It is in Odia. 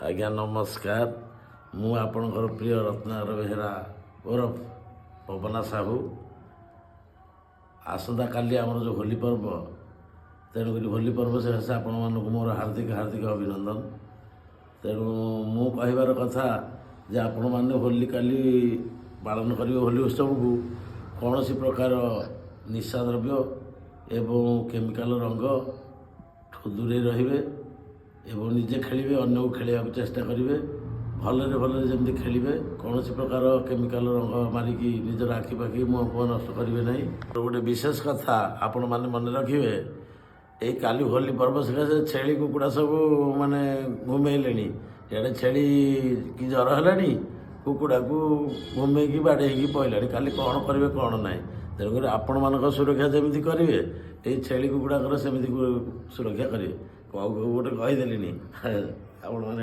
ଆଜ୍ଞା ନମସ୍କାର। ମୁଁ ଆପଣଙ୍କର ପ୍ରିୟ ରତ୍ନାକର ବେହେରା ଓରଫ ପବନା ସାହୁ। ଆସନ୍ତାକାଲି ଆମର ଯେଉଁ ହୋଲି ପର୍ବ, ତେଣୁକରି ହୋଲି ପର୍ବ ସକାଶେ ଆପଣମାନଙ୍କୁ ମୋର ହାର୍ଦ୍ଦିକ ଅଭିନନ୍ଦନ। ତେଣୁ ମୁଁ କହିବାର କଥା ଯେ ଆପଣମାନେ ହୋଲି କାଲି ପାଳନ କରିବେ ହୋଲି ଉତ୍ସବକୁ କୌଣସି ପ୍ରକାର ନିଶା ଦ୍ରବ୍ୟ ଏବଂ କେମିକାଲ ରଙ୍ଗଠୁ ଦୂରେଇ ରହିବେ ଏବଂ ନିଜେ ଖେଳିବେ, ଅନ୍ୟକୁ ଖେଳିବାକୁ ଚେଷ୍ଟା କରିବେ। ଭଲରେ ଯେମିତି ଖେଳିବେ, କୌଣସି ପ୍ରକାର କେମିକାଲ ରଙ୍ଗ ମାରିକି ନିଜର ଆଖି ପାଖି ମୁହଁ ଫୁହଁ ନଷ୍ଟ କରିବେ ନାହିଁ। ଗୋଟେ ବିଶେଷ କଥା ଆପଣମାନେ ମନେ ରଖିବେ, ଏଇ କାଲି ହୋଲି ପର୍ବ ସକାଶେ ଛେଳି କୁକୁଡ଼ା ସବୁ ମାନେ ଘୁମେଇଲେଣି। ଇଆଡ଼େ ଛେଳି କି ଜ୍ୱର ହେଲାଣି, କୁକୁଡ଼ାକୁ ଘୁମେଇକି ବାଡ଼େଇକି ପଇଲାଣି। କାଲି କ'ଣ କରିବେ କ'ଣ ନାହିଁ। ତେଣୁକରି ଆପଣମାନଙ୍କ ସୁରକ୍ଷା ଯେମିତି କରିବେ, ଏଇ ଛେଳି କୁକୁଡ଼ାଙ୍କର ସେମିତି ସୁରକ୍ଷା କରିବେ। ଗୋଟେ କହିଦେଲିନି ଆପଣମାନେ